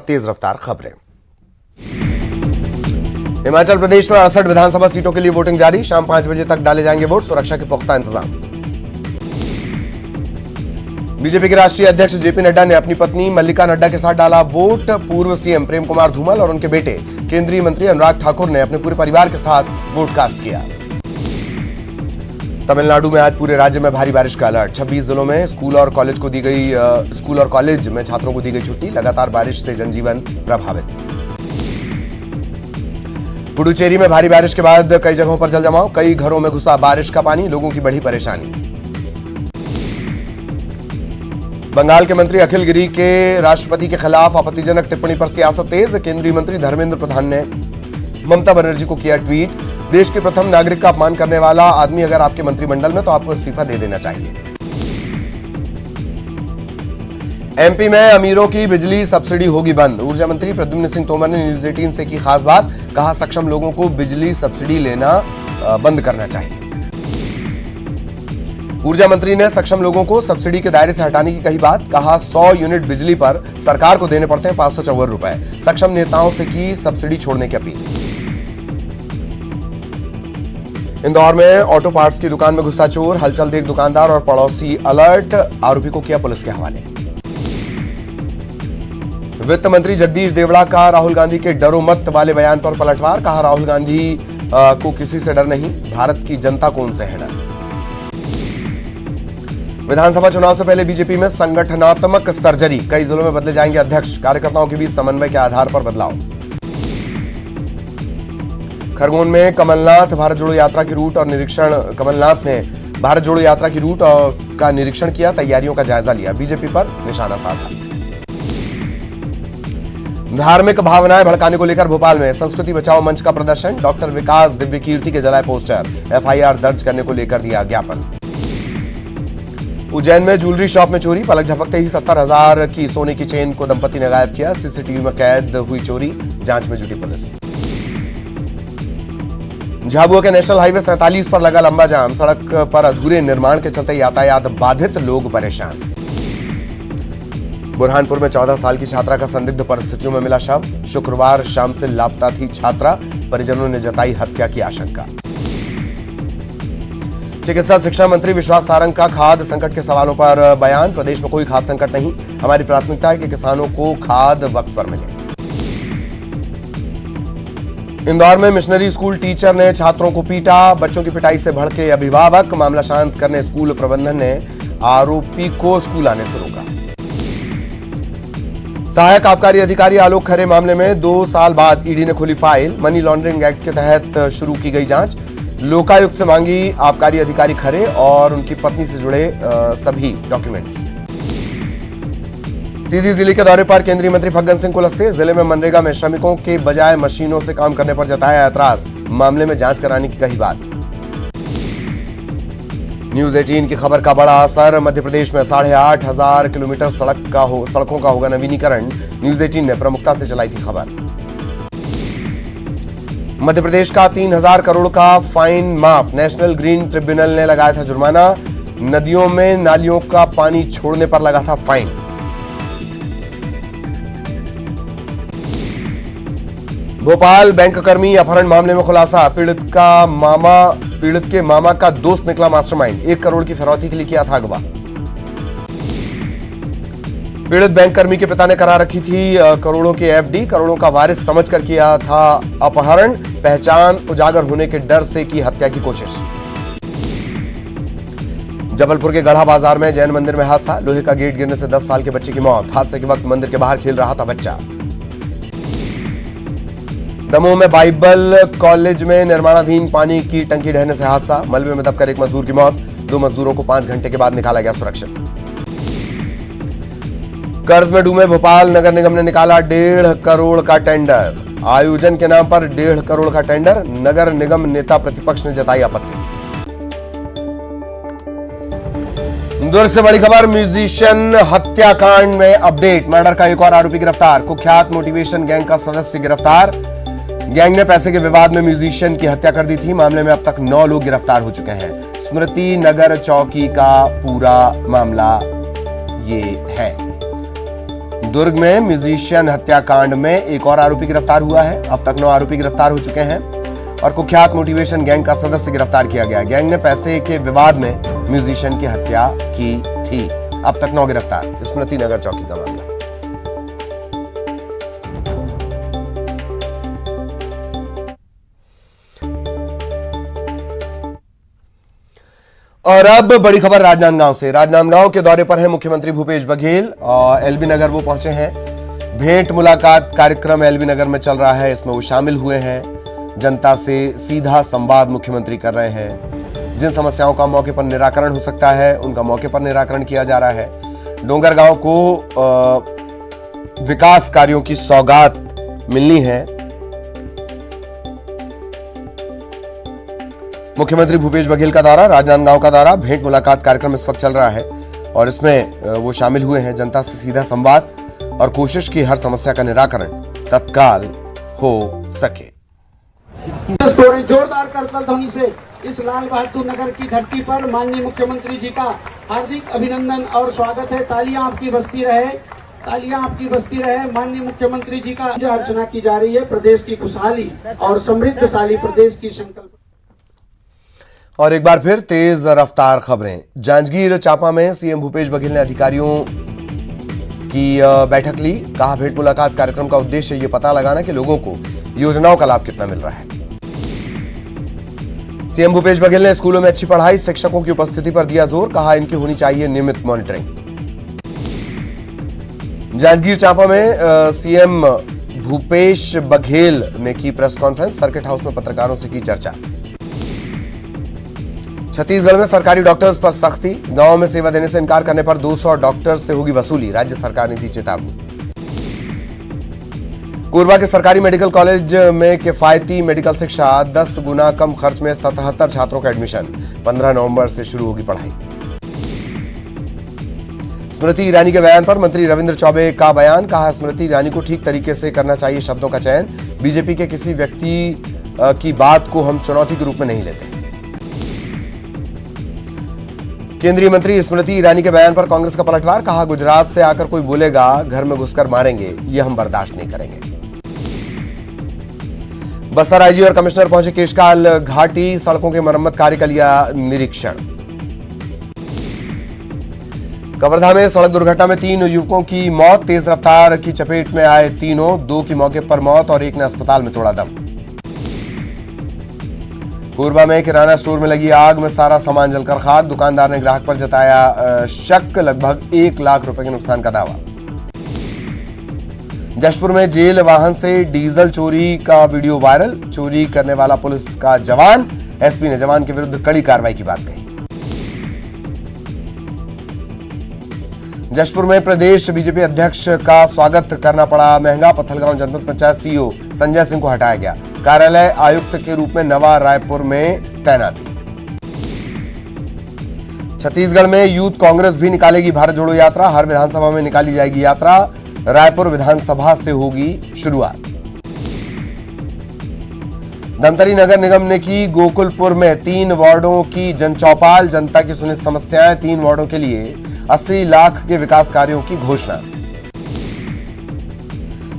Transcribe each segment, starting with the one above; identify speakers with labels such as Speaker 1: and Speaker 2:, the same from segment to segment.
Speaker 1: तेज रफ्तार खबरें। हिमाचल प्रदेश में 68 विधानसभा सीटों के लिए वोटिंग जारी। शाम 5 बजे तक डाले जाएंगे वोट। सुरक्षा के पुख्ता इंतजाम। बीजेपी के राष्ट्रीय अध्यक्ष जेपी नड्डा ने अपनी पत्नी मल्लिका नड्डा के साथ डाला वोट। पूर्व सीएम प्रेम कुमार धूमल और उनके बेटे केंद्रीय मंत्री अनुराग ठाकुर ने अपने पूरे परिवार के साथ वोट कास्ट किया। तमिलनाडु में आज पूरे राज्य में भारी बारिश का अलर्ट। 26 जिलों में स्कूल और कॉलेज में छात्रों को दी गई छुट्टी। लगातार बारिश से जनजीवन प्रभावित। पुडुचेरी में भारी बारिश के बाद कई जगहों पर जलजमाव। कई घरों में घुसा बारिश का पानी। लोगों की बढ़ी परेशानी। बंगाल के मंत्री अखिल गिरी के राष्ट्रपति के खिलाफ आपत्तिजनक टिप्पणी पर सियासत तेज। केंद्रीय मंत्री धर्मेंद्र प्रधान ने ममता बनर्जी को किया ट्वीट। देश के प्रथम नागरिक का अपमान करने वाला आदमी अगर आपके मंत्रिमंडल में तो आपको इस्तीफा दे देना चाहिए। एमपी में अमीरों की बिजली सब्सिडी होगी बंद। ऊर्जा मंत्री प्रद्युम्न सिंह तोमर ने न्यूज 18 से की खास बात। कहा सक्षम लोगों को बिजली सब्सिडी लेना बंद करना चाहिए। ऊर्जा मंत्री ने सक्षम लोगों को सब्सिडी के दायरे से हटाने की कही बात। कहा 100 यूनिट बिजली पर सरकार को देने पड़ते हैं 554 रुपए। सक्षम नेताओं से की सब्सिडी छोड़ने की अपील। इंदौर में ऑटो पार्ट्स की दुकान में घुसा चोर। हलचल देख दुकानदार और पड़ोसी अलर्ट। आरोपी को किया पुलिस के हवाले। वित्त मंत्री जगदीश देवड़ा का राहुल गांधी के डरो मत वाले बयान पर पलटवार। कहा राहुल गांधी को किसी से डर नहीं, भारत की जनता को उनसे है डर। विधानसभा चुनाव से पहले बीजेपी में संगठनात्मक सर्जरी। कई जिलों में बदले जाएंगे अध्यक्ष। कार्यकर्ताओं के बीच समन्वय के आधार पर बदलाव। खरगोन में कमलनाथ भारत जोड़ो यात्रा की रूट और निरीक्षण। कमलनाथ ने भारत जोड़ो यात्रा की रूट का निरीक्षण किया। तैयारियों का जायजा लिया। बीजेपी पर निशाना साधा। धार्मिक भावनाएं भड़काने को लेकर भोपाल में संस्कृति बचाओ मंच का प्रदर्शन। डॉक्टर विकास दिव्य कीर्ति के जलाए पोस्टर। एफआईआर दर्ज करने को लेकर दिया ज्ञापन। उज्जैन में ज्वेलरी शॉप में चोरी। पलक झपकते ही 70,000 की सोने की चेन को दंपति ने गायब किया। सीसीटीवी में कैद हुई चोरी। जांच में जुटी पुलिस। झाबुआ के नेशनल हाईवे 47 पर लगा लंबा जाम। सड़क पर अधूरे निर्माण के चलते यातायात बाधित, लोग परेशान। बुरहानपुर में 14 साल की छात्रा का संदिग्ध परिस्थितियों में मिला शव। शुक्रवार शाम से लापता थी छात्रा। परिजनों ने जताई हत्या की आशंका। चिकित्सा शिक्षा मंत्री विश्वास सारंग का खाद्य संकट के सवालों पर बयान। प्रदेश में कोई खाद्य संकट नहीं। हमारी प्राथमिकता है कि किसानों को खाद वक्त पर मिले। इंदौर में मिशनरी स्कूल टीचर ने छात्रों को पीटा। बच्चों की पिटाई से भड़के अभिभावक। मामला शांत करने स्कूल प्रबंधन ने आरोपी को स्कूल आने से रोका। सहायक आबकारी अधिकारी आलोक खरे मामले में 2 साल बाद ईडी ने खोली फाइल। मनी लॉन्ड्रिंग एक्ट के तहत शुरू की गई जांच। लोकायुक्त से मांगी आबकारी अधिकारी खरे और उनकी पत्नी से जुड़े सभी डॉक्यूमेंट्स। सीधी जिले के दौरे पर केंद्रीय मंत्री फग्गन सिंह कुलस्ते। जिले में मनरेगा में श्रमिकों के बजाय मशीनों से काम करने पर जताया ऐतराज। मामले में जांच कराने की कही बात। न्यूज 18 की खबर का बड़ा असर। मध्य प्रदेश में 8,500 किलोमीटर सड़कों का होगा नवीनीकरण। न्यूज 18 ने प्रमुखता से चलाई थी खबर। मध्य प्रदेश का 3,000 करोड़ का फाइन माफ। नेशनल ग्रीन ट्रिब्यूनल ने लगाया था जुर्माना। नदियों में नालियों का पानी छोड़ने पर लगा था फाइन। भोपाल बैंक कर्मी अपहरण मामले में खुलासा। पीड़ित के मामा का दोस्त निकला मास्टरमाइंड। 1 करोड़ की फिरौती के लिए किया था अगवा। पीड़ित बैंक कर्मी के पिता ने करा रखी थी करोड़ों की एफडी। करोड़ों का वारिस समझकर किया था अपहरण। पहचान उजागर होने के डर से की हत्या की कोशिश। जबलपुर के गढ़ा बाजार में जैन मंदिर में हादसा। लोहे का गेट गिरने से 10 साल के बच्चे की मौत। हादसे के वक्त मंदिर के बाहर खेल रहा था बच्चा। दमोह में बाइबल कॉलेज में निर्माणाधीन पानी की टंकी ढहने से हादसा। मलबे में दबकर एक मजदूर की मौत। 2 मजदूरों को 5 घंटे के बाद निकाला गया सुरक्षित। कर्ज में डूबे भोपाल नगर निगम ने निकाला 1.5 करोड़ का टेंडर। आयोजन के नाम पर 1.5 करोड़ का टेंडर। नगर निगम नेता प्रतिपक्ष ने जताई आपत्ति। दुर्ग से बड़ी खबर। म्यूजिशियन हत्याकांड में अपडेट। मर्डर का एक और आरोपी गिरफ्तार। कुख्यात मोटिवेशन गैंग का सदस्य गिरफ्तार। गैंग ने पैसे के विवाद में म्यूजिशियन की हत्या कर दी थी। मामले में अब तक 9 लोग गिरफ्तार हो चुके हैं। स्मृति नगर चौकी का पूरा मामला ये है। दुर्ग में म्यूजिशियन हत्याकांड में एक और आरोपी गिरफ्तार हुआ है। अब तक 9 आरोपी गिरफ्तार हो चुके हैं और कुख्यात मोटिवेशन गैंग का सदस्य गिरफ्तार किया गया। गैंग ने पैसे के विवाद में म्यूजिशियन की हत्या की थी। अब तक 9 गिरफ्तार। स्मृति नगर चौकी का मामला। और अब बड़ी खबर राजनांदगांव से। राजनांदगांव के दौरे पर हैं मुख्यमंत्री भूपेश बघेल और एलबी नगर वो पहुंचे हैं। भेंट मुलाकात कार्यक्रम एलबी नगर में चल रहा है, इसमें वो शामिल हुए हैं। जनता से सीधा संवाद मुख्यमंत्री कर रहे हैं। जिन समस्याओं का मौके पर निराकरण हो सकता है उनका मौके पर निराकरण किया जा रहा है। डोंगरगांव को विकास कार्यों की सौगात मिलनी है। मुख्यमंत्री भूपेश बघेल का दौरा, राजनांदगांव का दौरा, भेंट मुलाकात कार्यक्रम इस वक्त चल रहा है और इसमें वो शामिल हुए हैं। जनता से सीधा संवाद और कोशिश की हर समस्या का निराकरण तत्काल हो सके।
Speaker 2: जोरदार करतल ध्वनि से इस लाल बहादुर नगर की धरती पर माननीय मुख्यमंत्री जी का हार्दिक अभिनंदन और स्वागत है। तालियां आपकी बजती रहे, तालियां आपकी बजती रहे। माननीय मुख्यमंत्री जी का अर्चना की जा रही है प्रदेश की खुशहाली और समृद्धशाली प्रदेश की संकल्प।
Speaker 1: और एक बार फिर तेज रफ्तार खबरें। जांजगीर चांपा में सीएम भूपेश बघेल ने अधिकारियों की बैठक ली। कहा, भेंट मुलाकात कार्यक्रम का उद्देश्य ये पता लगाना कि लोगों को योजनाओं का लाभ कितना मिल रहा है। सीएम भूपेश बघेल ने स्कूलों में अच्छी पढ़ाई, शिक्षकों की उपस्थिति पर दिया जोर। कहा, इनकी होनी चाहिए नियमित मॉनिटरिंग। जांजगीर चांपा में सीएम भूपेश बघेल ने की प्रेस कॉन्फ्रेंस। सर्किट हाउस में पत्रकारों से की चर्चा। छत्तीसगढ़ में सरकारी डॉक्टर्स पर सख्ती। गांव में सेवा देने से इनकार करने पर 200 डॉक्टर्स से होगी वसूली। राज्य सरकार ने दी चेतावनी। कोरबा के सरकारी मेडिकल कॉलेज में किफायती मेडिकल शिक्षा, 10 गुना कम खर्च में 77 छात्रों का एडमिशन। 15 नवंबर से शुरू होगी पढ़ाई। स्मृति ईरानी के बयान पर मंत्री रविंद्र चौबे का बयान। कहा, स्मृति ईरानी को ठीक तरीके से करना चाहिए शब्दों का चयन। बीजेपी के किसी व्यक्ति की बात को हम चुनौती के रूप में नहीं लेते। केंद्रीय मंत्री स्मृति ईरानी के बयान पर कांग्रेस का पलटवार। कहा, गुजरात से आकर कोई बोलेगा घर में घुसकर मारेंगे, ये हम बर्दाश्त नहीं करेंगे। बस्तर आईजी और कमिश्नर पहुंचे केशकाल घाटी। सड़कों के मरम्मत कार्य का लिया निरीक्षण। कवर्धा में सड़क दुर्घटना में 3 युवकों की मौत। तेज रफ्तार की चपेट में आए तीनों, 2 की मौके पर मौत और 1 ने अस्पताल में तोड़ा दम। कोरबा में किराना स्टोर में लगी आग में सारा सामान जलकर खाक। दुकानदार ने ग्राहक पर जताया शक। लगभग 1 लाख रुपए के नुकसान का दावा। जशपुर में जेल वाहन से डीजल चोरी का वीडियो वायरल। चोरी करने वाला पुलिस का जवान। एसपी ने जवान के विरुद्ध कड़ी कार्रवाई की बात कही। जशपुर में प्रदेश बीजेपी अध्यक्ष का स्वागत करना पड़ा महंगा। पत्थलगांव जनपद पंचायत सीईओ संजय सिंह को हटाया गया। कार्यालय आयुक्त के रूप में नवा रायपुर में तैनाती। छत्तीसगढ़ में यूथ कांग्रेस भी निकालेगी भारत जोड़ो यात्रा। हर विधानसभा में निकाली जाएगी यात्रा। रायपुर विधानसभा से होगी शुरुआत। धमतरी नगर निगम ने की गोकुलपुर में 3 वार्डों की जनचौपाल। जनता की सुनी समस्याएं। 3 वार्डों के लिए 80 लाख के विकास कार्यों की घोषणा।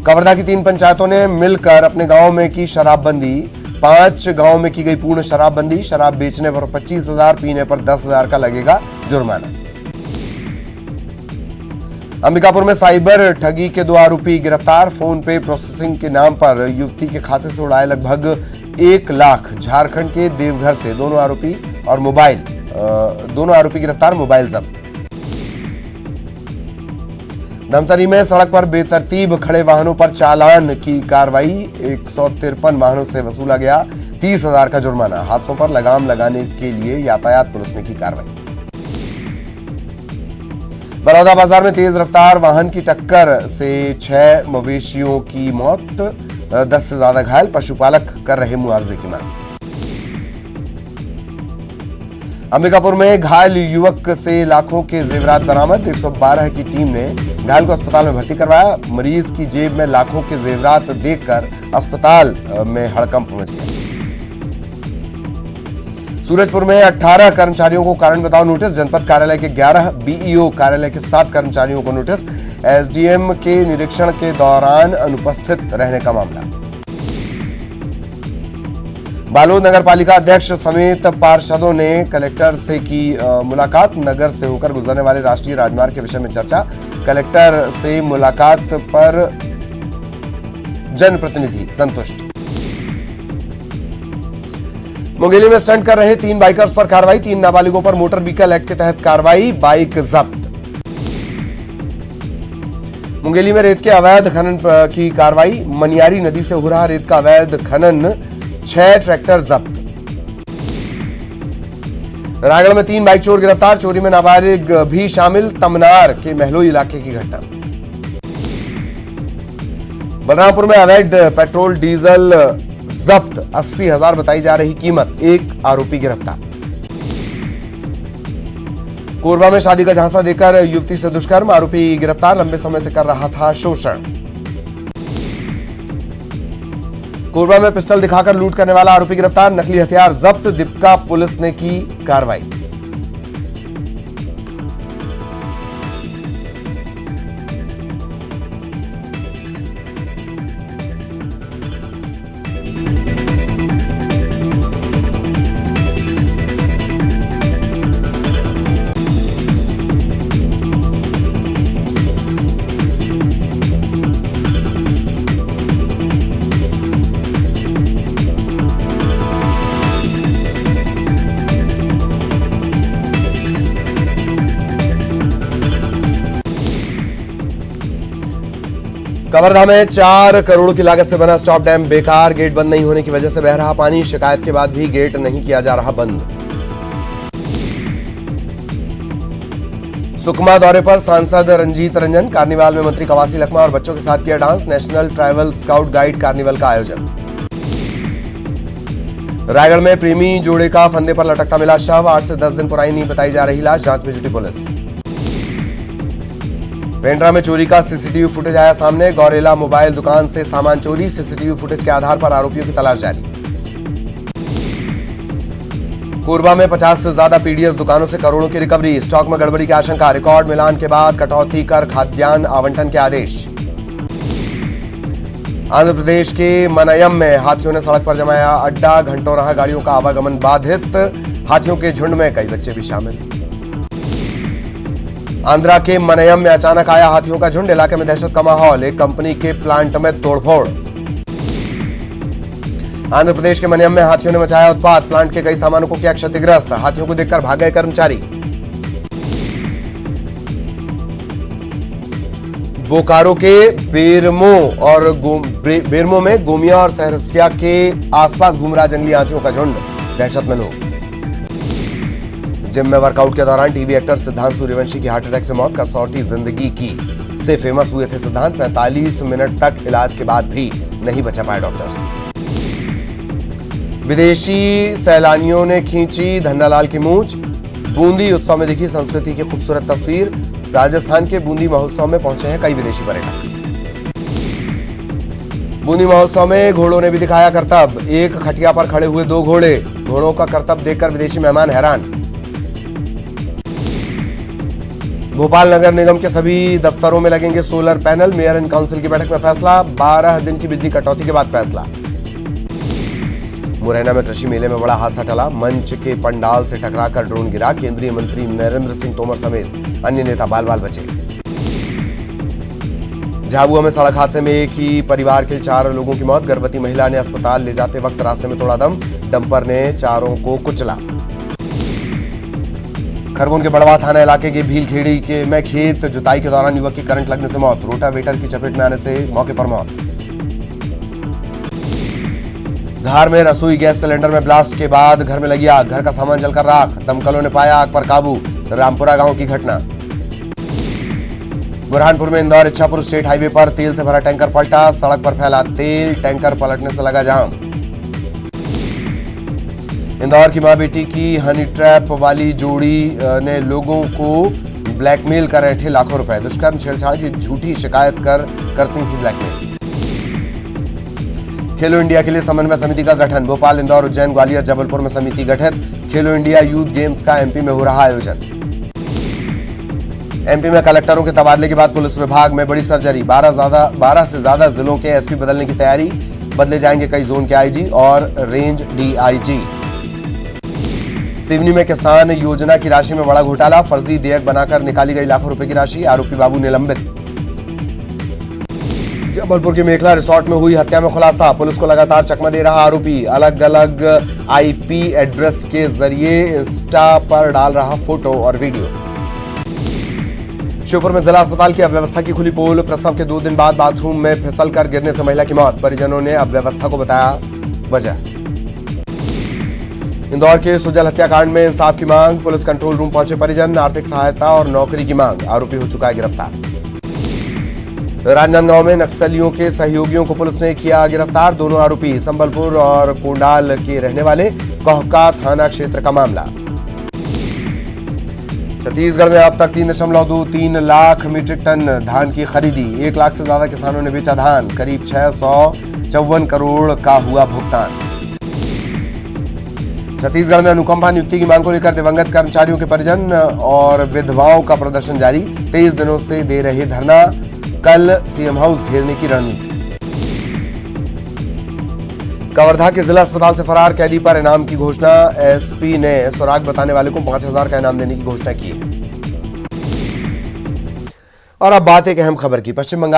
Speaker 1: कवर्धा की 3 पंचायतों ने मिलकर अपने गांव में की शराबबंदी। 5 गांव में की गई पूर्ण शराबबंदी। शराब बेचने पर 25,000, पीने पर 10,000 का लगेगा जुर्माना। अंबिकापुर में साइबर ठगी के 2 आरोपी गिरफ्तार। फोन पे प्रोसेसिंग के नाम पर युवती के खाते से उड़ाए लगभग 1 लाख। झारखंड के देवघर से दोनों आरोपी गिरफ्तार, मोबाइल जब्त। धमतरी में सड़क पर बेतरतीब खड़े वाहनों पर चालान की कार्रवाई। 153 वाहनों से वसूला गया 30,000 का जुर्माना। हादसों पर लगाम लगाने के लिए यातायात पुलिस ने की कार्रवाई। बलौदा बाजार में तेज रफ्तार वाहन की टक्कर से 6 मवेशियों की मौत, 10 से ज्यादा घायल। पशुपालक कर रहे मुआवजे की मांग। अंबिकापुर में घायल युवक से लाखों के जेवरात बरामद। 112 की टीम ने घायल को अस्पताल में भर्ती करवाया। मरीज की जेब में लाखों के जेवरात देखकर अस्पताल में हड़कंप मच गया। सूरजपुर में 18 कर्मचारियों को कारण बताओ नोटिस। जनपद कार्यालय के 11, बीईओ कार्यालय के 7 कर्मचारियों को नोटिस। एसडीएम के निरीक्षण के दौरान अनुपस्थित रहने का मामला। बालोद नगर पालिका अध्यक्ष समेत पार्षदों ने कलेक्टर से की मुलाकात। नगर से होकर गुजरने वाले राष्ट्रीय राजमार्ग के विषय में चर्चा। कलेक्टर से मुलाकात पर जनप्रतिनिधि संतुष्ट। मुंगेली में स्टंट कर रहे 3 बाइकर्स पर कार्रवाई। 3 नाबालिगों पर मोटर व्हीकल एक्ट के तहत कार्रवाई, बाइक जब्त। मुंगेली में रेत के अवैध खनन की कार्रवाई। मनियारी नदी से हो रहा रेत का अवैध खनन, 6 ट्रैक्टर जब्त। रायगढ़ में 3 बाइक चोर गिरफ्तार। चोरी में नाबालिग भी शामिल। तमनार के महलोई इलाके की घटना। बलरामपुर में अवैध पेट्रोल डीजल जब्त, 80,000 बताई जा रही कीमत। 1 आरोपी गिरफ्तार। कोरबा में शादी का झांसा देकर युवती से दुष्कर्म, आरोपी गिरफ्तार। लंबे समय से कर रहा था शोषण। कोरबा में पिस्टल दिखाकर लूट करने वाला आरोपी गिरफ्तार। नकली हथियार जब्त। दीपका पुलिस ने की कार्रवाई। कवर्धा में 4 करोड़ की लागत से बना स्टॉप डैम बेकार। गेट बंद नहीं होने की वजह से बह रहा पानी। शिकायत के बाद भी गेट नहीं किया जा रहा बंद। सुकमा दौरे पर सांसद रंजीत रंजन। कार्निवाल में मंत्री कवासी लखमा और बच्चों के साथ किया dance. National tribal scout guide carnival का आयोजन। रायगढ़ में प्रेमी जोड़े का फंदे पर लटकता मिला शव। 8 से 10 दिन पुरानी बताई जा रही लाश। जांच में जुटी पुलिस। पेंड्रा में चोरी का सीसीटीवी फुटेज आया सामने। गौरेला मोबाइल दुकान से सामान चोरी। सीसीटीवी फुटेज के आधार पर आरोपियों की तलाश जारी। कोरबा में 50 से ज्यादा पीडीएस दुकानों से करोड़ों की रिकवरी। स्टॉक में गड़बड़ी की आशंका। रिकॉर्ड मिलान के बाद कटौती कर खाद्यान्न आवंटन के आदेश। आंध्र प्रदेश के मनयम में हाथियों ने सड़क पर जमाया अड्डा। घंटों रहा गाड़ियों का आवागमन बाधित। हाथियों के झुंड में कई बच्चे भी शामिल। आंध्रा के मनयम में अचानक आया हाथियों का झुंड। इलाके में दहशत का माहौल। एक कंपनी के प्लांट में तोड़फोड़। आंध्र प्रदेश के मनयम में हाथियों ने मचाया उत्पात। प्लांट के कई सामानों को किया क्षतिग्रस्त। हाथियों को देखकर भाग गए कर्मचारी। बोकारो के बेरमो में गोमिया और सहरसिया के आसपास घूम रहा जंगली हाथियों का झुंड। दहशत में लोग। जिम में वर्कआउट के दौरान टीवी एक्टर सिद्धांत सूर्यवंशी की हार्ट अटैक से मौत। कसौटी जिंदगी की से फेमस हुए थे सिद्धांत। 45 मिनट तक इलाज के बाद भी नहीं बचा पाए डॉक्टर्स। विदेशी सैलानियों ने खींची धन्नालाल की मूंछ। बूंदी उत्सव में दिखी संस्कृति की खूबसूरत तस्वीर। राजस्थान के बूंदी महोत्सव में पहुंचे हैं कई विदेशी पर्यटक। बूंदी महोत्सव में घोड़ों ने भी दिखाया करतब। एक खटिया पर खड़े हुए 2 घोड़े। घोड़ों का करतब देखकर विदेशी मेहमान हैरान। भोपाल नगर निगम के सभी दफ्तरों में लगेंगे solar panel. Mayor and council की बैठक में फैसला। 12 दिन की बिजली कटौती के बाद फैसला। मुरैना में कृषि मेले में बड़ा हादसा टला। मंच के पंडाल से टकराकर ड्रोन गिरा। केंद्रीय मंत्री नरेंद्र सिंह तोमर समेत अन्य नेता बाल बाल बचे। झाबुआ में सड़क हादसे में एक ही परिवार के 4 लोगों की मौत। गर्भवती महिला ने अस्पताल ले जाते वक्त रास्ते में तोड़ा दम। डंपर ने 4 को कुचला। खरगोन के बड़वा थाना इलाके के भीलखेड़ी में खेत जुताई के दौरान युवक की करंट लगने से मौत। रोटावेटर की चपेट में आने से मौके पर मौत। धार में रसोई गैस सिलेंडर में ब्लास्ट के बाद घर में लगी आग। घर का सामान जलकर राख। दमकलों ने पाया आग पर काबू। रामपुरा गांव की घटना। बुरहानपुर में इंदौर इच्छापुर स्टेट हाईवे पर तेल से भरा टैंकर पलटा। सड़क पर फैला तेल। टैंकर पलटने से लगा जाम। इंदौर की मां बेटी की हनी ट्रैप वाली जोड़ी ने लोगों को ब्लैकमेल कर रहे थे लाखों रुपए। दुष्कर्म छेड़छाड़ की झूठी शिकायत करती थी ब्लैकमेल। खेलो इंडिया के लिए समन्वय समिति का गठन। भोपाल, इंदौर, उज्जैन, ग्वालियर, जबलपुर में समिति गठित। खेलो इंडिया यूथ गेम्स का एमपी में हो रहा आयोजन। एमपी में कलेक्टरों के तबादले के बाद पुलिस विभाग में बड़ी सर्जरी। 12 से ज्यादा जिलों के एसपी बदलने की तैयारी। बदले जाएंगे कई जोन के आईजी और रेंज डीआईजी। सिवनी में किसान योजना की राशि में बड़ा घोटाला। फर्जी देयक बनाकर निकाली गई लाखों रुपए की राशि। आरोपी बाबू निलंबित। जबलपुर के मेखला रिसोर्ट में हुई हत्या में खुलासा। पुलिस को लगातार चकमा दे रहा आरोपी। अलग अलग आईपी एड्रेस के जरिए इंस्टा पर डाल रहा फोटो और वीडियो। श्योपुर में जिला अस्पताल की अव्यवस्था की खुली पोल। प्रसव के 2 दिन बाद बाथरूम में फिसलकर गिरने से महिला की मौत। परिजनों ने अव्यवस्था को बताया वजह। इंदौर के सुजल हत्याकांड में इंसाफ की मांग। पुलिस कंट्रोल रूम पहुंचे परिजन। आर्थिक सहायता और नौकरी की मांग। आरोपी हो चुका है गिरफ्तार। राजनांदगांव में नक्सलियों के सहयोगियों को पुलिस ने किया गिरफ्तार। दोनों आरोपी संबलपुर और कोंडाल के रहने वाले। कोहका थाना क्षेत्र का मामला। छत्तीसगढ़ में अब तक 3.23 लाख मीट्रिक टन धान की खरीदी। 1 लाख से ज्यादा किसानों ने बेचा धान। करीब 654 करोड़ का हुआ भुगतान। छत्तीसगढ़ में अनुकंपा नियुक्ति की मांग को लेकर दिवंगत कर्मचारियों के परिजन और विधवाओं का प्रदर्शन जारी। 23 दिनों से दे रहे धरना। कल सीएम हाउस घेरने की रणनीति। कवर्धा के जिला अस्पताल से फरार कैदी पर इनाम की घोषणा। एसपी ने सुराग बताने वाले को 5000 का इनाम देने की घोषणा की है। और अब बात एक अहम खबर की। पश्चिम बंगाल